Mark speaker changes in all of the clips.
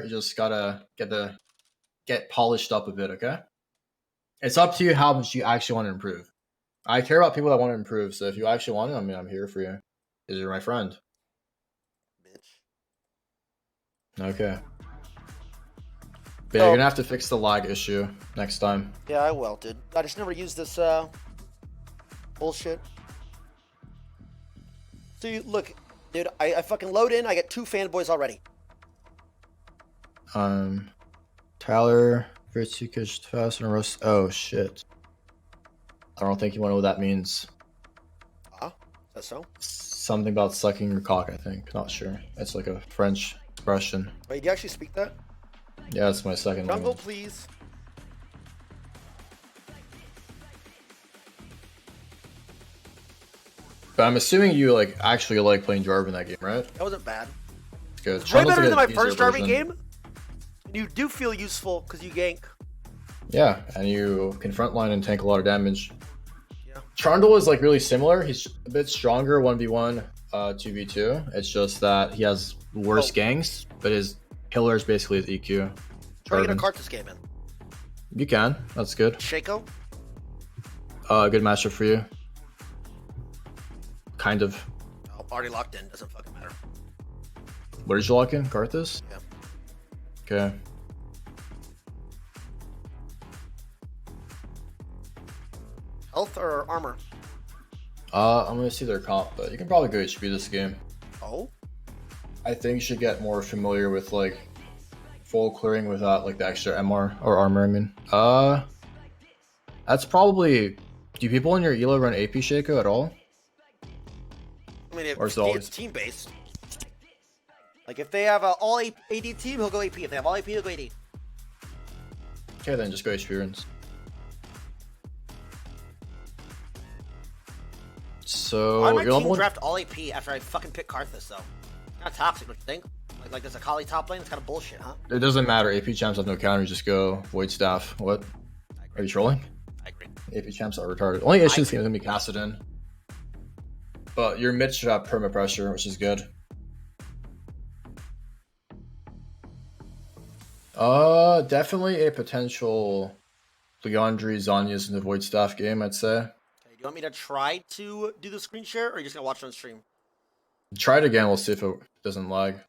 Speaker 1: You just gotta get polished up a bit, okay? It's up to you how much you actually want to improve. I care about people that want to improve, so if you actually want to, I mean, I'm here for you. Because you're my friend.
Speaker 2: Bitch.
Speaker 1: Okay. But yeah, you're gonna have to fix the lag issue next time.
Speaker 2: Yeah, I will, dude. I just never used this bullshit. So you look, dude, I fucking load in, I get 2 fanboys already.
Speaker 1: Tyler, Vertikish, fast and roast. Oh shit. I don't think you want to know what that means.
Speaker 2: Is that so?
Speaker 1: Something about sucking your cock, I think. Not sure. It's like a French expression.
Speaker 2: Wait, do you actually speak that?
Speaker 1: Yeah, it's my second
Speaker 2: Jungle,
Speaker 1: language.
Speaker 2: please.
Speaker 1: But I'm assuming you like actually like playing Jarvan in that game, right?
Speaker 2: That wasn't bad.
Speaker 1: It's good.
Speaker 2: It's way better than my
Speaker 1: easier
Speaker 2: first Jarvan
Speaker 1: version.
Speaker 2: game. You do feel useful because you gank.
Speaker 1: Yeah, and you can frontline and tank a lot of damage.
Speaker 2: Yeah.
Speaker 1: Trundle is like really similar. He's a bit stronger 1v1, 2v2. It's just that he has worse ganks, but his killer is basically his EQ.
Speaker 2: Try to get a Karthus game in.
Speaker 1: You can. That's good.
Speaker 2: Shaco?
Speaker 1: Good matchup for you. Kind of.
Speaker 2: Oh, already locked in. Doesn't fucking matter.
Speaker 1: What did you lock in? Karthus?
Speaker 2: Yeah.
Speaker 1: Okay.
Speaker 2: Health or armor?
Speaker 1: I'm gonna see their comp, but you can probably go HP this game.
Speaker 2: Oh?
Speaker 1: I think you should get more familiar with like full clearing without like the extra MR or armor, I mean. That's probably... Do people in your elo run AP Shaco at all?
Speaker 2: I mean,
Speaker 1: Or is it always...
Speaker 2: it's team-based. Like, if they have an all AD team, he'll go AP. If they have all AP, he'll go AD.
Speaker 1: Okay, then just go HP runes. So...
Speaker 2: Why did my team draft all AP after I fucking picked Karthus, though? Kind of toxic, don't you think? Like there's a Kali top lane? It's kind of bullshit, huh?
Speaker 1: It doesn't matter. AP champs have no counter. You just go Void Staff. What? Are you trolling?
Speaker 2: I agree.
Speaker 1: AP champs are retarded. Only issue this game is going to be Kassadin. But your mid should have perma pressure, which is good. Definitely a potential Leandri, Zanya's in the Void Staff game, I'd say.
Speaker 2: Okay, do you want me to try to do the screen share, or are you just going to watch it on stream?
Speaker 1: Try it again. We'll see if it doesn't lag.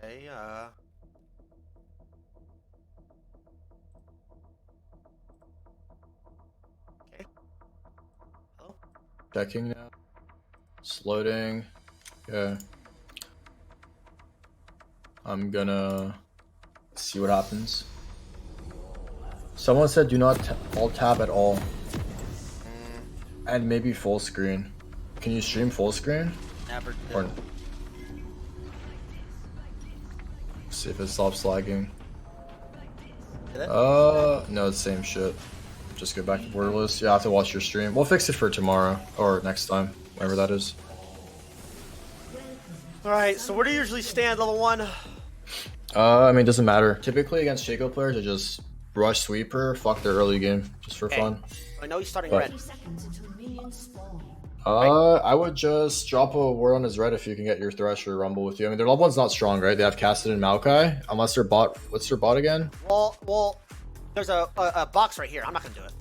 Speaker 2: Okay, Okay. Oh.
Speaker 1: Checking now. It's loading. Okay. I'm gonna see what happens. Someone said do not alt tab at all. And maybe full screen. Can you stream full screen?
Speaker 2: Never did.
Speaker 1: Or... See if it stops lagging.
Speaker 2: Did it?
Speaker 1: No, it's the same shit. Just go back to borderless. Yeah, I have to watch your stream. We'll fix it for tomorrow or next time, whenever that is.
Speaker 2: Alright, so where do you usually stand, level 1?
Speaker 1: I mean, it doesn't matter. Typically against Shaco players, I just rush sweeper, fuck their early game, just for fun.
Speaker 2: I know he's starting
Speaker 1: But...
Speaker 2: red.
Speaker 1: I would just drop a word on his red if you can get your Thresh or Rumble with you. I mean, their level 1's not strong, right? They have Kassadin and Maokai, unless their bot... What's their bot again?
Speaker 2: Well, there's a box right here. I'm not gonna do it.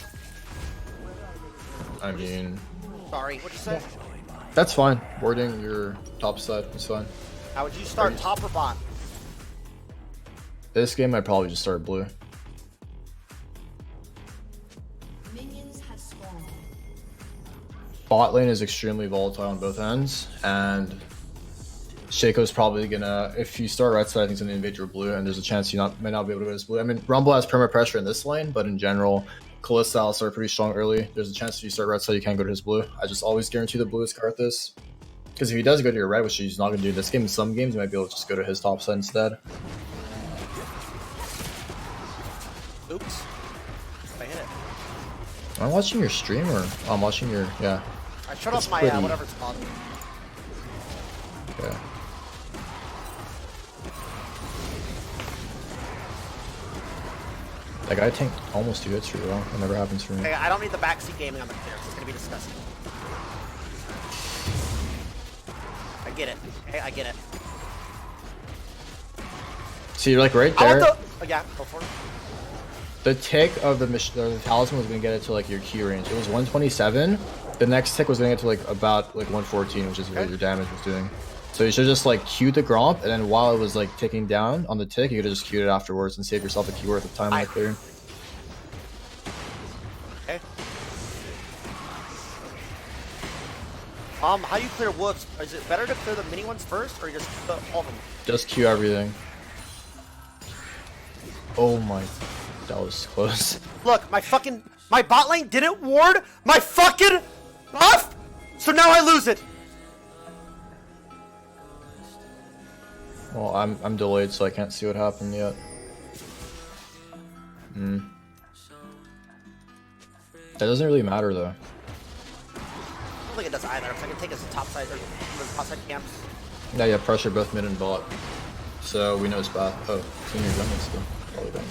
Speaker 1: I mean...
Speaker 2: Sorry, what'd you say?
Speaker 1: That's fine. Warding your top side is fine.
Speaker 2: How would you start, top or bot?
Speaker 1: This game, I'd probably just start blue. Bot lane is extremely volatile on both ends, and Shaco's probably gonna, if you start right side, I think he's gonna invade your blue, and there's a chance you may not be able to go his blue. I mean, Rumble has perma pressure in this lane, but in general, Kalista will start pretty strong early. There's a chance if you start right side, you can't go to his blue. I just always guarantee the blue is Karthus. Because if he does go to your red, which he's not gonna do in this game, in some games, you might be able to just go to his top side instead.
Speaker 2: Oops. I hit it.
Speaker 1: Am I watching your stream or I'm watching your, yeah.
Speaker 2: I shut off my, whatever it's called.
Speaker 1: Okay. That guy tanked almost 2 hits for you, well, that never happens for me.
Speaker 2: Okay, I don't need the backseat gaming on the clear. It's gonna be disgusting. get it. Okay, I get it.
Speaker 1: See, you're like right
Speaker 2: I
Speaker 1: there.
Speaker 2: want the... Oh, yeah, go for it.
Speaker 1: The tick of the talisman was gonna get it to like your Q range. It was 127. The next tick was gonna get to like about like 114, which is what your damage was doing. So you should just like Q the Gromp, and then while it was like ticking down on the tick, you could have just Q'd it afterwards and save yourself a Q worth of time on the clear.
Speaker 2: Okay. How do you clear whoops? Is it better to clear the mini ones first, or just all of them?
Speaker 1: Just Q everything. Oh my, that was close.
Speaker 2: Look, my bot lane didn't ward my fucking buff, so now I lose it.
Speaker 1: Well, I'm delayed, so I can't see what happened yet. That doesn't really matter though.
Speaker 2: I don't think it does either, because I can take us to top side or the top side camps.
Speaker 1: Yeah, yeah, pressure both mid and bot. So we know it's bad. Oh, it's in your jungle still. Probably don't.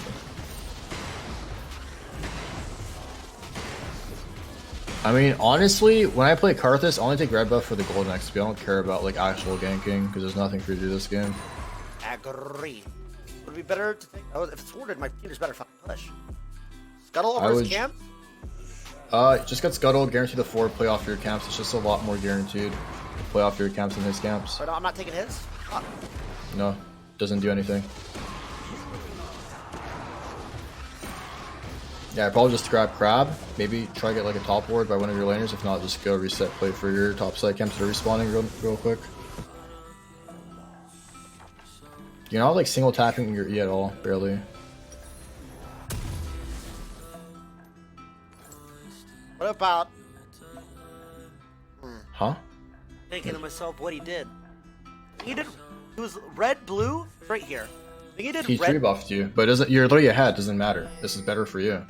Speaker 1: I mean, honestly, when I play Karthus, I only take red buff for the golden XP. I don't care about like actual ganking because there's nothing for you to do this game.
Speaker 2: Agree. Would it be better to take? Oh, if it's warded, my team is better fucking push. Scuttle over his camp.
Speaker 1: Just get Scuttle, guarantee the forward, play off your camps. It's just a lot more guaranteed to play off your camps than his camps.
Speaker 2: But no, I'm not taking his. Fuck.
Speaker 1: No, doesn't do anything. Yeah, probably just grab Crab. Maybe try to get like a top ward by one of your laners. If not, just go reset play for your top side camps that are respawning real quick. You're not like single tapping your E at all, barely.
Speaker 2: What about?
Speaker 1: Huh?
Speaker 2: Thinking to myself what he did. He did. It was red, blue, right here. He did
Speaker 1: He
Speaker 2: red.
Speaker 1: 3-buffed you, but you're literally ahead. Doesn't matter. This is better for you.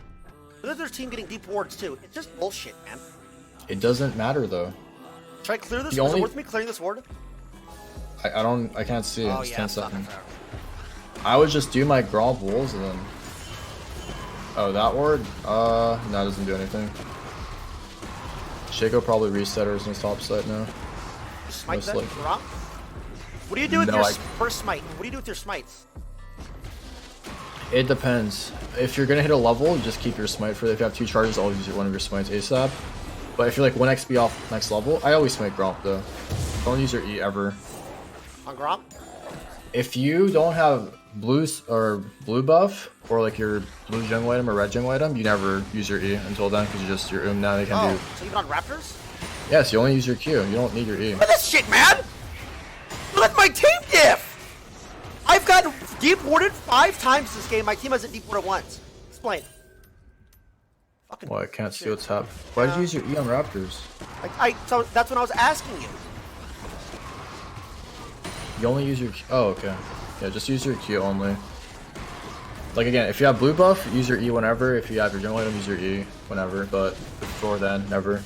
Speaker 2: Look at their team getting deep wards too. It's just bullshit, man.
Speaker 1: It doesn't matter though.
Speaker 2: Should I clear this?
Speaker 1: The
Speaker 2: Is
Speaker 1: only-
Speaker 2: it worth me clearing this ward?
Speaker 1: I can't see it.
Speaker 2: Oh
Speaker 1: It's
Speaker 2: yeah,
Speaker 1: 10
Speaker 2: it's not
Speaker 1: seconds.
Speaker 2: fair.
Speaker 1: I would just do my Gromp Wolves and then... Oh, that ward? No, it doesn't do anything. Shaco probably resetters in his top side now.
Speaker 2: Smite
Speaker 1: Most
Speaker 2: that
Speaker 1: likely.
Speaker 2: drop? What do you do with
Speaker 1: No,
Speaker 2: your
Speaker 1: I-
Speaker 2: first smite? What do you do with your smites?
Speaker 1: It depends. If you're gonna hit a level, you just keep your smite for it. If you have 2 charges, always use one of your smites ASAP. But if you're like 1 XP off next level, I always smite Gromp though. Don't use your E ever.
Speaker 2: On Gromp?
Speaker 1: If you don't have blue buff, or like your blue jungle item or red jungle item, you never use your E until then, because you just your now they can
Speaker 2: Oh,
Speaker 1: do.
Speaker 2: so even on Raptors?
Speaker 1: Yes, you only use your Q. You don't need your E.
Speaker 2: Look at this shit, man! Look at my team diff! I've gotten deep warded 5 times this game. My team hasn't deep warded once. Explain. Fucking
Speaker 1: Well, I can't see what's happening. Why did you use your E on Raptors?
Speaker 2: So that's when I was asking you.
Speaker 1: You only use your Q. Oh, okay. Yeah, just use your Q only. Like again, if you have blue buff, use your E whenever. If you have your jungle item, use your E whenever. But before then, never.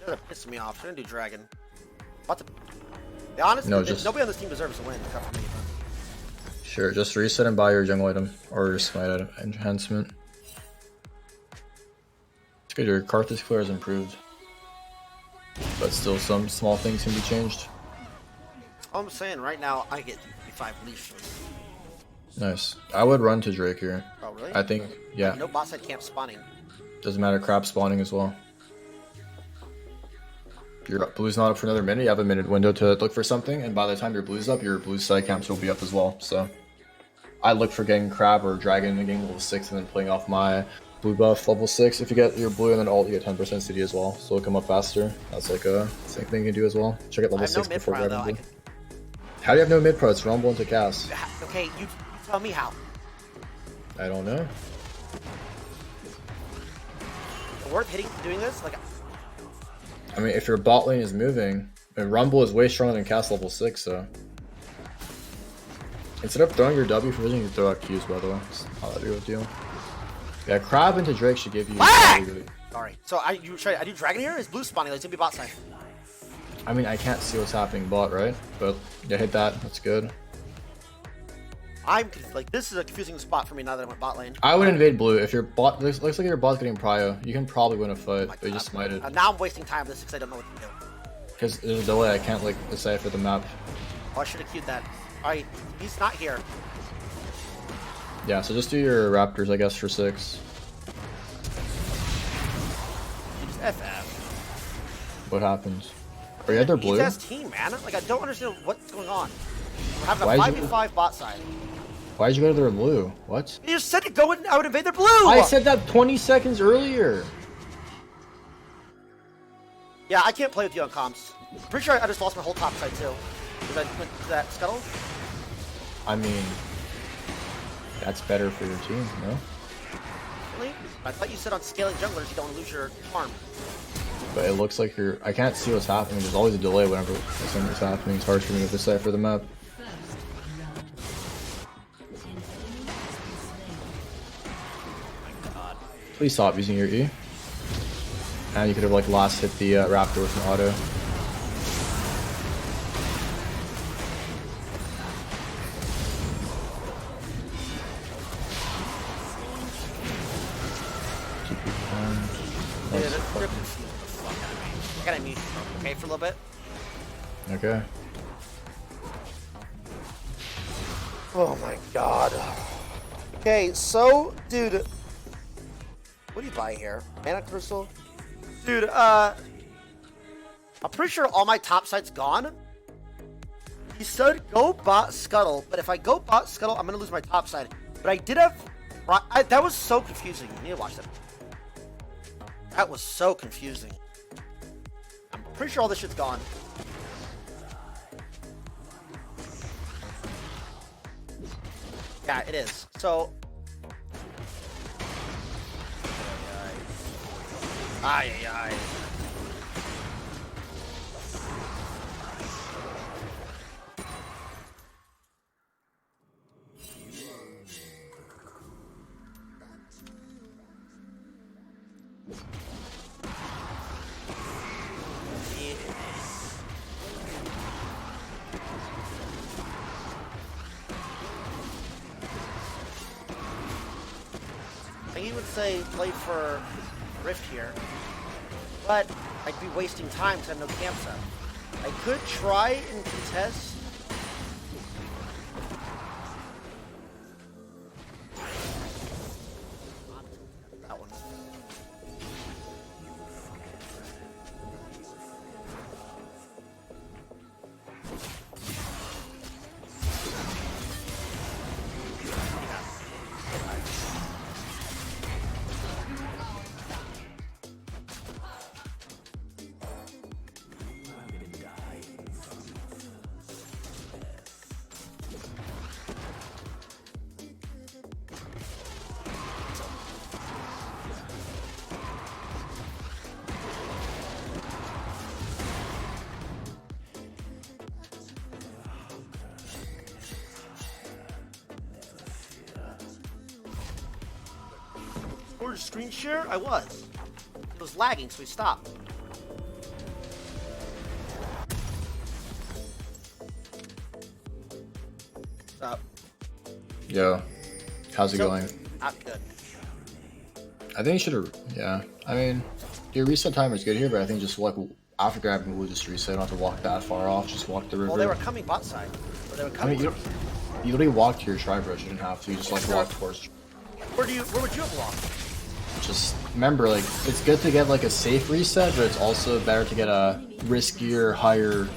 Speaker 2: You're pissing me off. You're gonna do dragon. What the? Be honest,
Speaker 1: No, just-
Speaker 2: nobody on this team deserves to win except for me.
Speaker 1: Sure, just reset and buy your jungle item or your smite item enhancement. It's good. Your Karthus clear has improved, but still some small things can be changed.
Speaker 2: All I'm saying right now, I get 55 leash.
Speaker 1: Nice. I would run to Drake here.
Speaker 2: Oh really?
Speaker 1: I think, yeah.
Speaker 2: No boss side camp spawning.
Speaker 1: Doesn't matter. Crab spawning as well. Your blue's not up for another minute. You have a minute window to look for something, and by the time your blue's up, your blue side camps will be up as well. So I look for getting crab or dragon and getting level 6 and then playing off my blue buff level 6. If you get your blue and then ult, you get 10% CD as well. So it'll come up faster. That's like a same thing you can do as well. Check out level 6 before grabbing blue. How do you have no mid pro? It's rumble into cast.
Speaker 2: Okay, you tell me how.
Speaker 1: I don't know.
Speaker 2: Worth hitting doing this? Like,
Speaker 1: I mean, if your bot lane is moving, and rumble is way stronger than cast level 6, so. Instead of throwing your W for vision, you can throw out Qs, by the way. That's not that big of a deal. Yeah, crab into Drake should give you.
Speaker 2: Sorry. So I do dragon here? Is blue spawning? Like, it's gonna be bot side.
Speaker 1: I mean, I can't see what's happening bot, right? But yeah, hit that. That's good.
Speaker 2: like, this is a confusing spot for me now that I went bot lane.
Speaker 1: I would invade blue. If your bot looks like your bot's getting prio, you can probably win a fight,
Speaker 2: Oh
Speaker 1: but you just smited.
Speaker 2: now I'm wasting time with this because I don't know what to do.
Speaker 1: Because there's a delay, I can't like decipher the map.
Speaker 2: Oh, I should have queued that. Alright, he's not here.
Speaker 1: Yeah, so just do your raptors, I guess, for 6.
Speaker 2: Just FF.
Speaker 1: What happens? Are you at their blue?
Speaker 2: He's team, man. Like, I don't understand what's going on. We're having a
Speaker 1: Why'd
Speaker 2: 5v5 bot side.
Speaker 1: Why'd you go to their blue? What?
Speaker 2: You just said to go and I would invade their blue!
Speaker 1: I said that 20 seconds earlier!
Speaker 2: Yeah, I can't play with you on comms. I'm pretty sure I just lost my whole top side, too. Because I went to that scuttle.
Speaker 1: I mean, that's better for your team, no?
Speaker 2: Really? I thought you said on scaling junglers you don't want to lose your farm.
Speaker 1: But it looks like you're... I can't see what's happening. There's always a delay whenever something's happening. It's hard for me to decipher the map. Please stop using your E. And you could have like last hit the raptor with an auto.
Speaker 2: I gotta mute you, okay, for a little bit.
Speaker 1: Okay.
Speaker 2: Oh my god. Okay, so, dude. What do you buy here? Mana crystal? Dude, I'm pretty sure all my top side's gone. He said go bot scuttle, but if I go bot scuttle, I'm gonna lose my top side. But I did have... that was so confusing. You need to watch that. That was so confusing. I'm pretty sure all this shit's gone. Yeah, it is. So... Ay, ay, ay. I would say play for Rift here, but I'd be wasting time because I have no camp set. I could try and contest. That one. Or screen share? I was. It was lagging, so we stopped. What's up?
Speaker 1: Yo, how's it going?
Speaker 2: Not good.
Speaker 1: I think you should have... Yeah, I mean, your reset timer is good here, but I think just like after grabbing, we'll just reset. You don't have to walk that far off. Just walk the river.
Speaker 2: Well, they were coming bot side. Or they were
Speaker 1: I
Speaker 2: coming.
Speaker 1: mean, you literally walked to your Tribrush. You didn't have to. You just like walked towards...
Speaker 2: Where would you have walked?
Speaker 1: Just remember, like, it's good to get like a safe reset, but it's also better to get a riskier, higher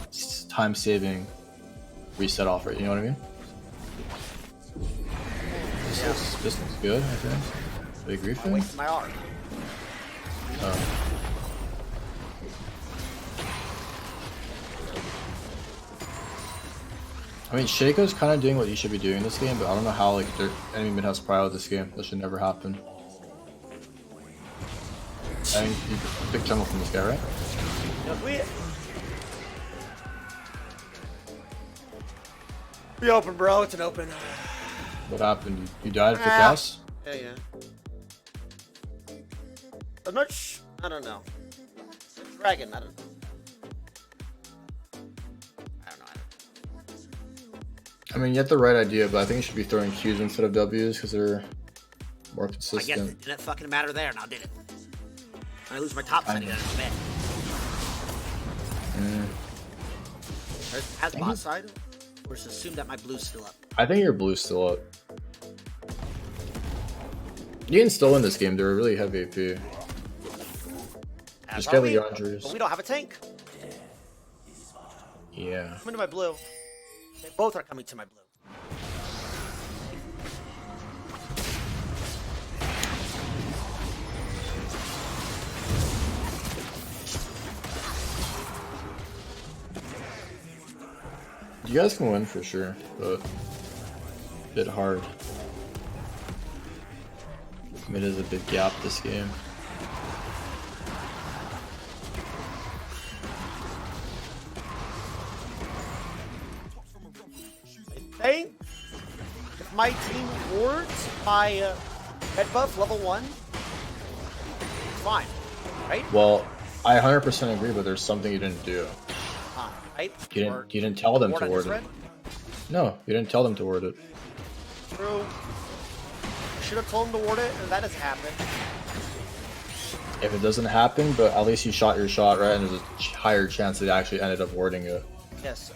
Speaker 1: time-saving reset off it. You know what I mean? This looks good, I think. Big
Speaker 2: I
Speaker 1: refin.
Speaker 2: wasted my arm.
Speaker 1: I mean, Shaco's kind of doing what you should be doing this game, but I don't know how like their enemy mid has prio this game. That should never happen. I think you pick jungle from this guy, right?
Speaker 2: We open, bro. It's an open.
Speaker 1: What happened? You died at the gas?
Speaker 2: Yeah. I'm not I don't know. Dragon, I don't know.
Speaker 1: I mean, you have the right idea, but I think you should be throwing Qs instead of Ws because they're more
Speaker 2: I guess
Speaker 1: consistent.
Speaker 2: it didn't fucking matter there, now did it? I lose my top setting, that's bad. Has bot side? Or just assume that my blue's still up?
Speaker 1: I think your blue's still up. You can still win this game. They're a really heavy AP. Just get Leandre's.
Speaker 2: But we don't have a tank.
Speaker 1: Yeah.
Speaker 2: Come into my blue. They both are coming to my blue.
Speaker 1: You guys can win for sure, but a bit hard. Mid is a big gap this game.
Speaker 2: I think if my team wards my head buff level 1, it's fine, right?
Speaker 1: Well, I 100% agree, but there's something you didn't do.
Speaker 2: Right?
Speaker 1: You didn't tell them to ward it. No, you didn't tell them to ward it.
Speaker 2: True. Should have told him to ward it, and that has happened.
Speaker 1: If it doesn't happen, but at least you shot your shot, right? And there's a higher chance that it actually ended up warding it.
Speaker 2: Yes.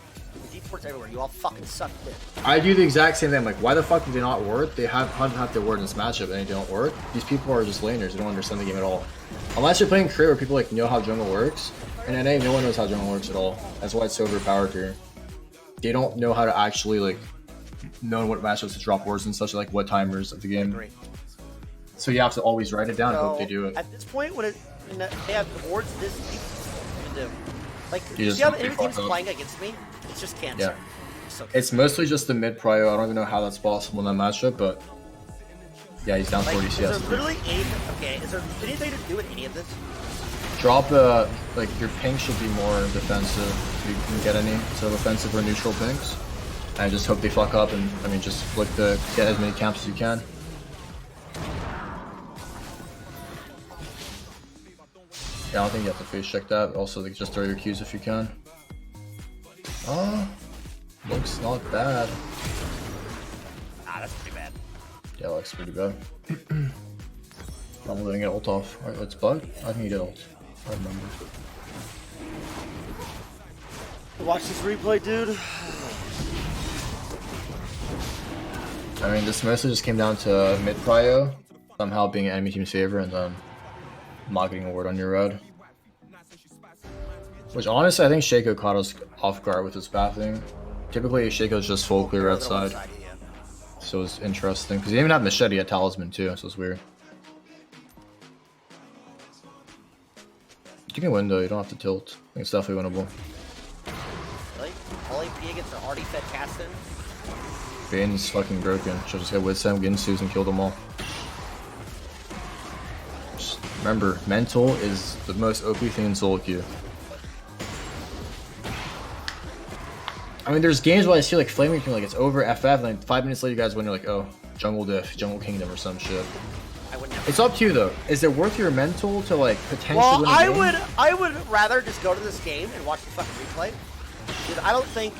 Speaker 2: Deep wards everywhere. You all fucking suck dick.
Speaker 1: I do the exact same thing. I'm like, why the fuck did they not ward? They have to ward in this matchup, and they don't ward. These people are just laners. They don't understand the game at all. Unless you're playing career where people like know how jungle works. In NA, no one knows how jungle works at all. That's why it's so overpowered here. They don't know how to actually like know what matchups to drop wards and such, like what timers of the game. So you have to always write it down and hope they do it.
Speaker 2: At this point, when they have wards this deep, like
Speaker 1: You
Speaker 2: see how the enemy team's playing against me? It's just cancer.
Speaker 1: Yeah.
Speaker 2: So
Speaker 1: It's mostly just the mid prio. I don't even know how that's possible in that matchup, but yeah, he's down 40 CS.
Speaker 2: Is there literally is there anything to do with any of this?
Speaker 1: Drop like your ping should be more defensive if you can get any sort of offensive or neutral pings. I just hope they fuck up and I mean just look to get as many camps as you can. Yeah, I don't think you have to face check that. Also, like, just throw your Qs if you can. Oh, looks not bad.
Speaker 2: Ah, that's pretty bad.
Speaker 1: Yeah, looks pretty bad. I'm letting it ult off. Alright, let's bug. I think he did ult. I remember.
Speaker 2: Watch this replay, dude.
Speaker 1: I mean, this mostly just came down to mid prio somehow being an enemy team's favor and then not getting a ward on your red. Which honestly, I think Shaco caught us off guard with his pathing. Typically, Shaco's just full clear red side. So it's interesting. Because he didn't even have Machete, he had Talisman too, so it's weird. You can win though, you don't have to tilt. I think it's definitely winnable.
Speaker 2: Really? All AP against the already fed Caston?
Speaker 1: Bane's fucking broken. She'll just get with Sam, get Susan, and kill them all. Just remember, mental is the most OP thing in solo queue. I mean, there's games where I see like Flaming King, like it's over FF, and then 5 minutes later you guys win, you're like, oh, Jungle Diff, Jungle Kingdom, or some shit. It's up to you though. Is it worth your mental to like potentially win a game?
Speaker 2: I would rather just go to this game and watch the fucking replay. Dude, I don't know.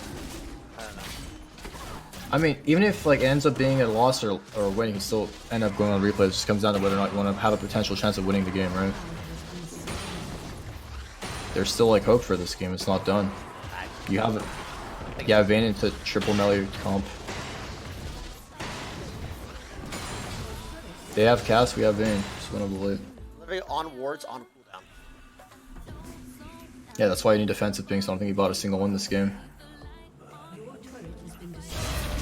Speaker 1: I mean, even if like it ends up being a loss or a win, you can still end up going on replay. It just comes down to whether or not you want to have a potential chance of winning the game, right? There's still like hope for this game. It's not done. You have it. Yeah, Vayne into triple melee comp. They have cast, we have Vayne. Just winnable late.
Speaker 2: Literally on wards on cooldown.
Speaker 1: Yeah, that's why you need defensive pings. I don't think he bought a single win this game.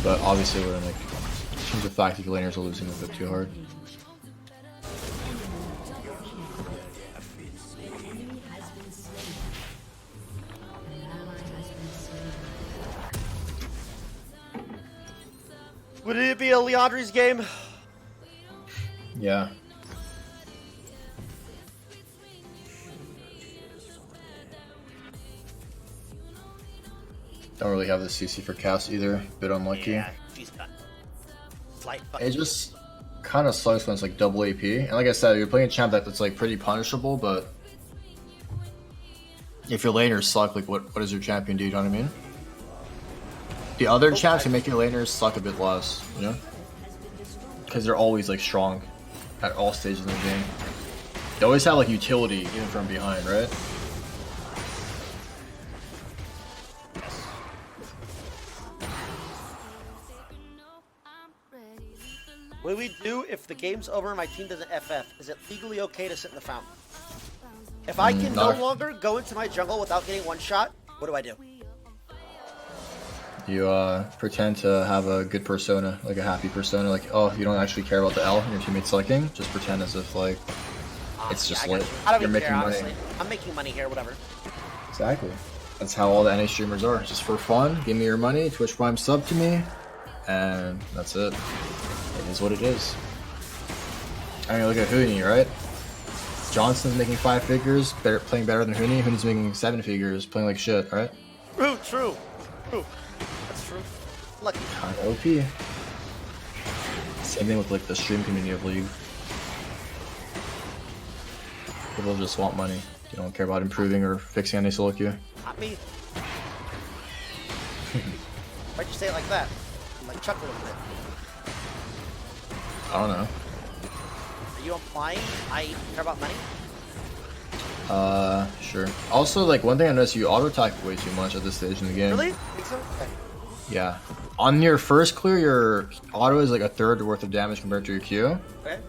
Speaker 1: But obviously we're in like teams of tactical laners are losing a bit too hard.
Speaker 2: Would it be a Leandre's game?
Speaker 1: Yeah. Don't really have the CC for cast either. Bit unlucky.
Speaker 2: Yeah, she's done. Slight
Speaker 1: It just kind of sucks when it's like double AP. And like I said, you're playing a champ that's like pretty punishable, but if your laners suck, like what does your champion do? You know what I mean? The other champs can make your laners suck a bit less, you know? Because they're always like strong at all stages of the game. They always have like utility even from behind, right?
Speaker 2: What do we do if the game's over and my team doesn't FF? Is it legally okay to sit in the fountain? If I can no longer go into my jungle without getting one shot, what do I do?
Speaker 1: You pretend to have a good persona, like a happy persona, like, oh, you don't actually care about the L and your teammate's sucking. Just pretend as if like it's just like
Speaker 2: you're making money. Honestly. I'm making money here, whatever.
Speaker 1: Exactly. That's how all the NA streamers are. Just for fun, give me your money, Twitch Prime sub to me, and that's it. It is what it is. I mean, look at Huni, right? Johnson's making 5 figures, playing better than Huni. Huni's making 7 figures, playing like shit, right?
Speaker 2: True. That's true. Lucky.
Speaker 1: Kind of OP. Same thing with like the stream community of League. People just want money. They don't care about improving or fixing any solo queue.
Speaker 2: Not me. Why'd you say it like that? I'm like chuckle a little bit.
Speaker 1: I don't know.
Speaker 2: Are you implying I care about money?
Speaker 1: Sure. Also, like, one thing I noticed, you auto-attack way too much at this stage in the game.
Speaker 2: Really? Think so? Okay.
Speaker 1: Yeah. On your first clear, your auto is like a third worth of damage compared to your Q.
Speaker 2: Okay.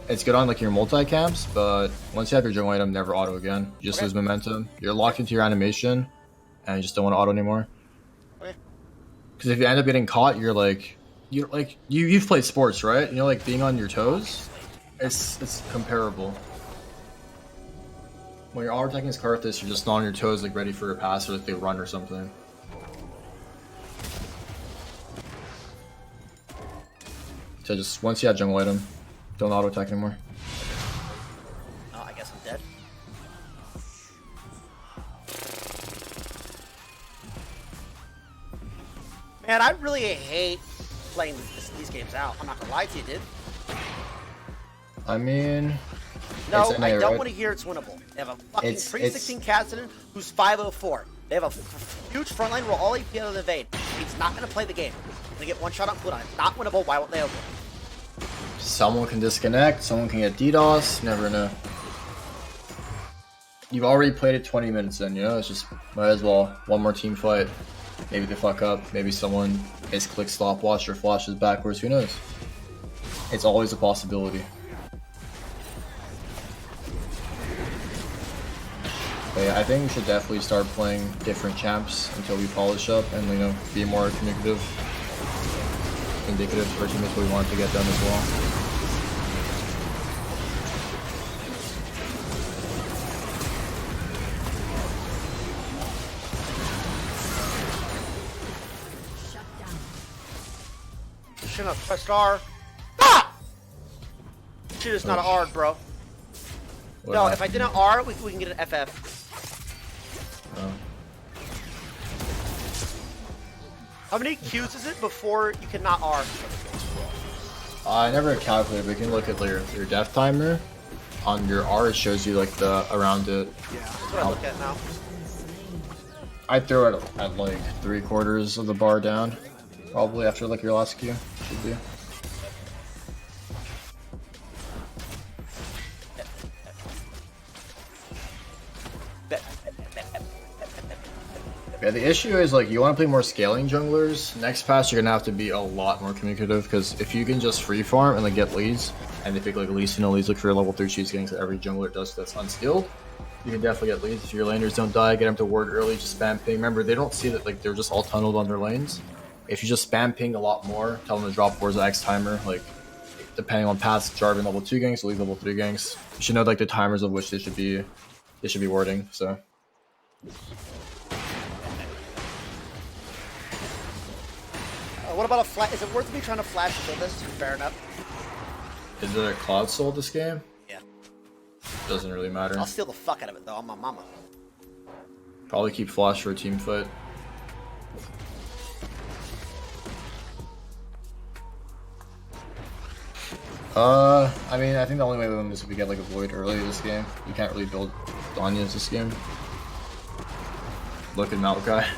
Speaker 1: It's good on like your multi-camps, but once you have your jungle item, never auto again. You just lose momentum. You're locked into your animation, and you just don't want to auto anymore.
Speaker 2: Okay.
Speaker 1: Because if you end up getting caught, you've played sports, right? You know, like being on your toes. It's comparable. When you're auto attacking as Karthus, you're just not on your toes, like ready for a pass or like they run or something. So just once you have jungle item, don't auto attack anymore.
Speaker 2: Oh, I guess I'm dead. Man, I really hate playing these games out. I'm not gonna lie to you, dude.
Speaker 1: I mean,
Speaker 2: no, I don't want to hear it's winnable. They have a fucking 316 Cassidy who's 504. They have a huge front line where all AP out of the evade. He's not gonna play the game. They get one shot on cooldown. It's not winnable. Why won't they open?
Speaker 1: Someone can disconnect. Someone can get DDoS. Never know. You've already played it 20 minutes in. You know, it's just might as well one more team fight. Maybe they fuck up. Maybe someone misclicks stopwatch or flashes backwards. Who knows? It's always a possibility. But yeah, I think we should definitely start playing different champs until we polish up and, you know, be more communicative, indicative for our teammates what we want to get done as well.
Speaker 2: Shouldn't have pressed R. Ah! Shit is not an R, bro.
Speaker 1: What
Speaker 2: no,
Speaker 1: happened?
Speaker 2: if I did an R, we can get an FF.
Speaker 1: Oh.
Speaker 2: How many Qs is it before you cannot R?
Speaker 1: I never calculated, but you can look at your death timer. On your R, it shows you like the around it.
Speaker 2: Yeah, that's what I look at now.
Speaker 1: I throw it at like 3/4 of the bar down, probably after like your last Q. Should be. Yeah, the issue is like you want to play more scaling junglers. Next pass, you're gonna have to be a lot more communicative because if you can just free farm and like get leads, and they pick like leads, you know, leads look for your level 3 cheese games that every jungler does that's unskilled. You can definitely get leads if your laners don't die. Get them to ward early, just spam ping. Remember, they don't see that like they're just all tunneled on their lanes. If you just spam ping a lot more, tell them to drop wards at X timer. Like depending on paths, Jarvan level 2 ganks, lead level 3 ganks. You should know like the timers of which they should be warding. So.
Speaker 2: What about a flash? Is it worth me trying to flash kill this? Fair enough.
Speaker 1: Is there a Cloud Soul this game?
Speaker 2: Yeah.
Speaker 1: Doesn't really matter.
Speaker 2: I'll steal the fuck out of it though. I'm my mama.
Speaker 1: Probably keep Flash for a team fight. I mean, I think the only way we win is if we get like a Void early this game. You can't really build Danyas this game. Look at Malachi.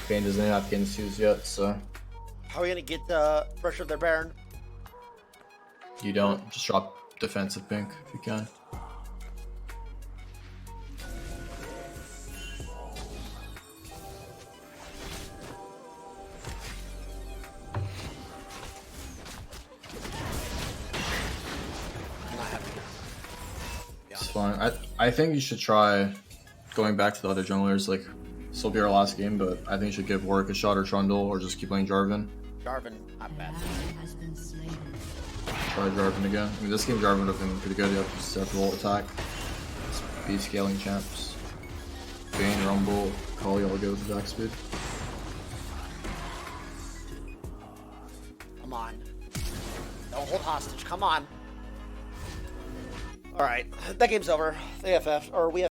Speaker 1: Bane doesn't even have Gains 2s yet, so
Speaker 2: How are we gonna get pressure of their Baron?
Speaker 1: you don't. Just drop defensive pink if you can. It's fine. I think you should try going back to the other junglers. Like, this will be our last game, but I think you should give Warwick a shot or Trundle, or just keep playing Jarvan.
Speaker 2: Jarvan, not bad.
Speaker 1: Try Jarvan again. I mean, this game Jarvan would have been pretty good. You have several attack. Speed scaling champs. Bane, Rumble, Kali all go with attack speed.
Speaker 2: Come on. Don't hold hostage. Come on. All right, that game's over. They FF, or we